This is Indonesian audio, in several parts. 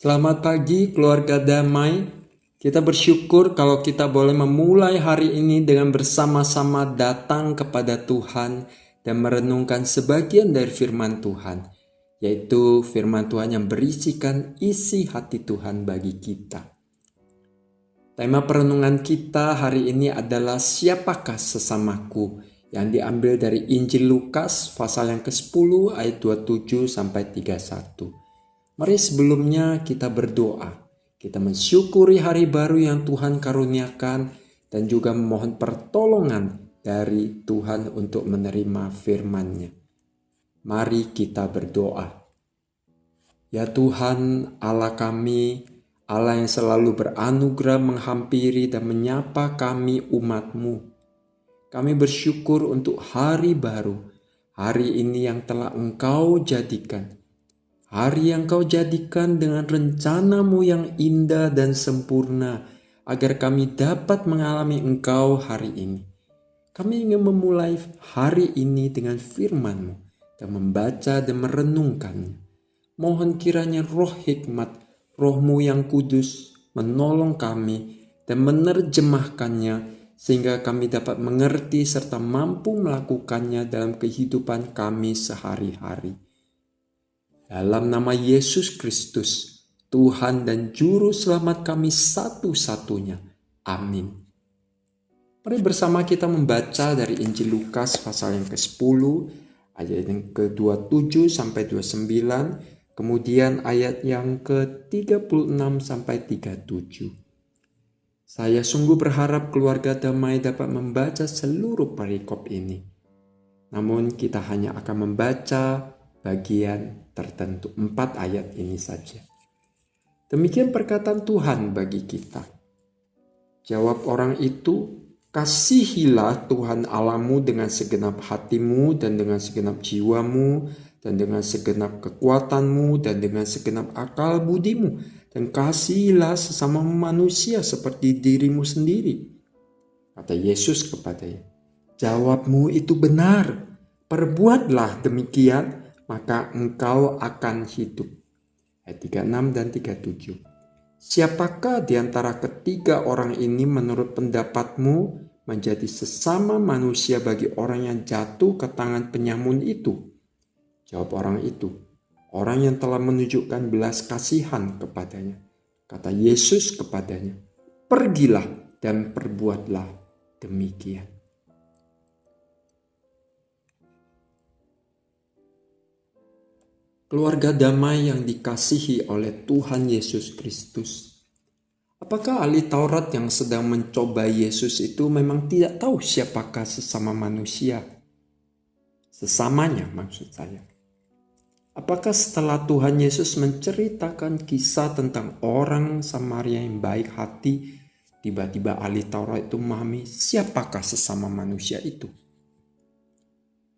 Selamat pagi keluarga damai. Kita bersyukur kalau kita boleh memulai hari ini dengan bersama-sama datang kepada Tuhan dan merenungkan sebagian dari firman Tuhan, yaitu firman Tuhan yang berisikan isi hati Tuhan bagi kita. Tema perenungan kita hari ini adalah siapakah sesamaku, yang diambil dari Injil Lukas pasal yang ke-10 ayat 27 sampai 31. Mari sebelumnya kita berdoa. Kita mensyukuri hari baru yang Tuhan karuniakan dan juga memohon pertolongan dari Tuhan untuk menerima firman-Nya. Mari kita berdoa. Ya Tuhan Allah kami, Allah yang selalu beranugerah menghampiri dan menyapa kami umat-Mu. Kami bersyukur untuk hari baru, hari ini yang telah Engkau jadikan. Hari yang Kau jadikan dengan rencana-Mu yang indah dan sempurna, agar kami dapat mengalami Engkau hari ini. Kami ingin memulai hari ini dengan firman-Mu dan membaca dan merenungkannya. Mohon kiranya roh hikmat, roh-Mu yang kudus menolong kami dan menerjemahkannya, sehingga kami dapat mengerti serta mampu melakukannya dalam kehidupan kami sehari-hari. Dalam nama Yesus Kristus, Tuhan dan Juru Selamat kami satu-satunya. Amin. Mari bersama kita membaca dari Injil Lukas pasal yang ke-10, ayat yang ke-27 sampai 29, kemudian ayat yang ke-36 sampai 37. Saya sungguh berharap keluarga damai dapat membaca seluruh perikop ini. Namun kita hanya akan membaca bagian tertentu, 4 ayat ini saja. Demikian perkataan Tuhan bagi kita. Jawab orang itu, kasihilah Tuhan Allahmu dengan segenap hatimu dan dengan segenap jiwamu dan dengan segenap kekuatanmu dan dengan segenap akal budimu, dan kasihilah sesama manusia seperti dirimu sendiri. Kata Yesus kepadanya, jawabmu itu benar, perbuatlah demikian, maka engkau akan hidup. Ayat 36 dan 37. Siapakah di antara ketiga orang ini menurut pendapatmu menjadi sesama manusia bagi orang yang jatuh ke tangan penyamun itu? Jawab orang itu, orang yang telah menunjukkan belas kasihan kepadanya. Kata Yesus kepadanya, pergilah dan perbuatlah demikian. Keluarga damai yang dikasihi oleh Tuhan Yesus Kristus. Apakah ahli Taurat yang sedang mencoba Yesus itu memang tidak tahu siapakah sesama manusia? Sesamanya maksud saya. Apakah setelah Tuhan Yesus menceritakan kisah tentang orang Samaria yang baik hati, tiba-tiba ahli Taurat itu memahami siapakah sesama manusia itu?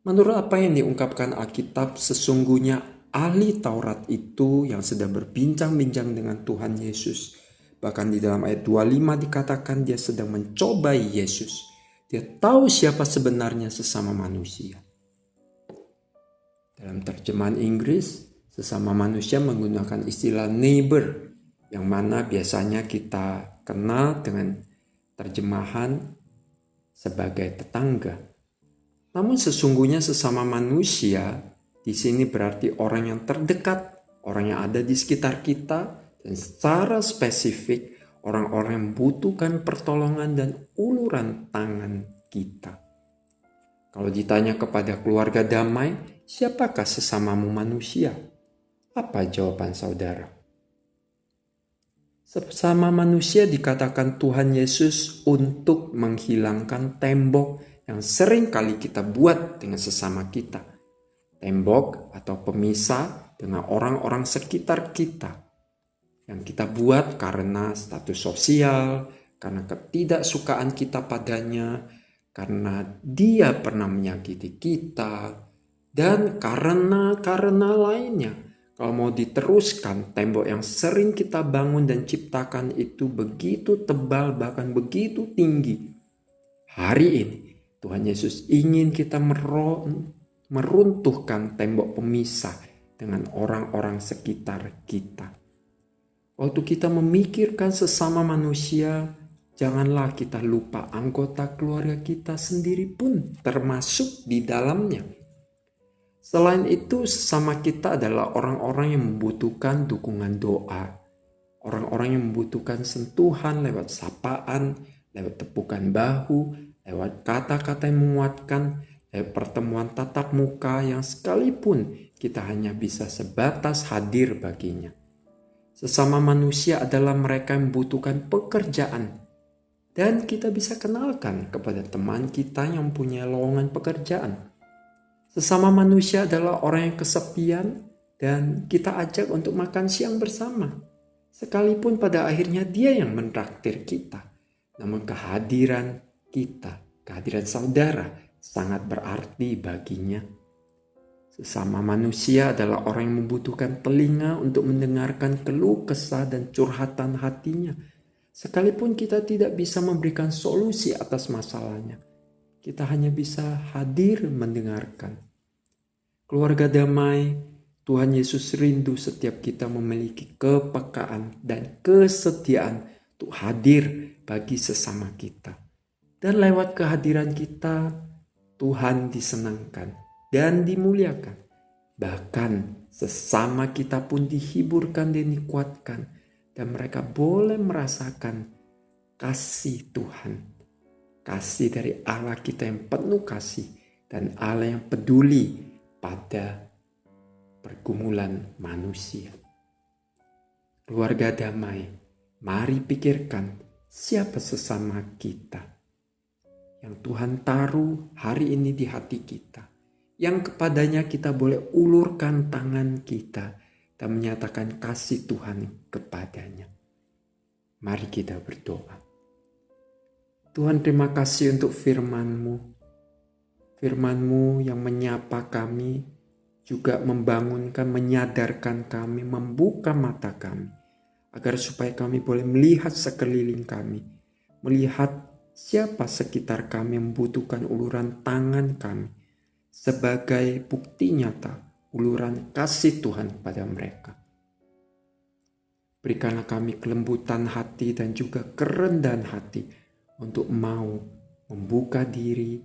Menurut apa yang diungkapkan Alkitab, sesungguhnya ahli Taurat itu yang sedang berbincang-bincang dengan Tuhan Yesus. Bahkan di dalam ayat 25 dikatakan dia sedang mencobai Yesus. Dia tahu siapa sebenarnya sesama manusia. Dalam terjemahan Inggris, sesama manusia menggunakan istilah neighbor, yang mana biasanya kita kenal dengan terjemahan sebagai tetangga. Namun sesungguhnya sesama manusia di sini berarti orang yang terdekat, orang yang ada di sekitar kita, dan secara spesifik orang-orang yang membutuhkan pertolongan dan uluran tangan kita. Kalau ditanya kepada keluarga damai, siapakah sesamamu manusia? Apa jawaban saudara? Sesama manusia dikatakan Tuhan Yesus untuk menghilangkan tembok yang sering kali kita buat dengan sesama kita. Tembok atau pemisah dengan orang-orang sekitar kita yang kita buat karena status sosial, karena ketidaksukaan kita padanya, karena dia pernah menyakiti kita, dan karena lainnya. Kalau mau diteruskan, tembok yang sering kita bangun dan ciptakan itu begitu tebal, bahkan begitu tinggi. Hari ini Tuhan Yesus ingin kita meruntuhkan tembok pemisah dengan orang-orang sekitar kita. Waktu kita memikirkan sesama manusia, janganlah kita lupa anggota keluarga kita sendiri pun termasuk di dalamnya. Selain itu, sesama kita adalah orang-orang yang membutuhkan dukungan doa. Orang-orang yang membutuhkan sentuhan lewat sapaan, lewat tepukan bahu, lewat kata-kata yang menguatkan, lewat pertemuan tatap muka yang sekalipun kita hanya bisa sebatas hadir baginya. Sesama manusia adalah mereka yang membutuhkan pekerjaan. Dan kita bisa kenalkan kepada teman kita yang punya lowongan pekerjaan. Sesama manusia adalah orang yang kesepian dan kita ajak untuk makan siang bersama. Sekalipun pada akhirnya dia yang mentraktir kita. Namun kehadiran kita, kehadiran saudara sangat berarti baginya. Sesama manusia adalah orang yang membutuhkan telinga untuk mendengarkan keluh kesah dan curhatan hatinya. Sekalipun kita tidak bisa memberikan solusi atas masalahnya, kita hanya bisa hadir mendengarkan. Keluarga damai, Tuhan Yesus rindu setiap kita memiliki kepekaan dan kesetiaan untuk hadir bagi sesama kita. Dan lewat kehadiran kita, Tuhan disenangkan dan dimuliakan. Bahkan sesama kita pun dihiburkan dan dikuatkan. Dan mereka boleh merasakan kasih Tuhan. Kasih dari Allah kita yang penuh kasih. Dan Allah yang peduli pada pergumulan manusia. Keluarga damai, mari pikirkan siapa sesama kita yang Tuhan taruh hari ini di hati kita, yang kepadanya kita boleh ulurkan tangan kita dan menyatakan kasih Tuhan kepadanya. Mari kita berdoa. Tuhan, terima kasih untuk firman-Mu. Firman-Mu yang menyapa kami, juga membangunkan, menyadarkan kami, membuka mata kami, agar supaya kami boleh melihat sekeliling kami, melihat siapa sekitar kami membutuhkan uluran tangan kami, sebagai bukti nyata uluran kasih Tuhan pada mereka. Berikanlah kami kelembutan hati dan juga kerendahan hati untuk mau membuka diri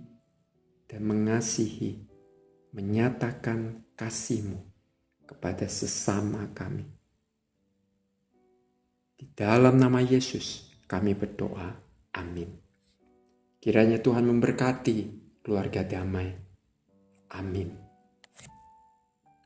dan mengasihi, menyatakan kasih-Mu kepada sesama kami. Di dalam nama Yesus kami berdoa. Amin. Kiranya Tuhan memberkati keluarga damai. Amin.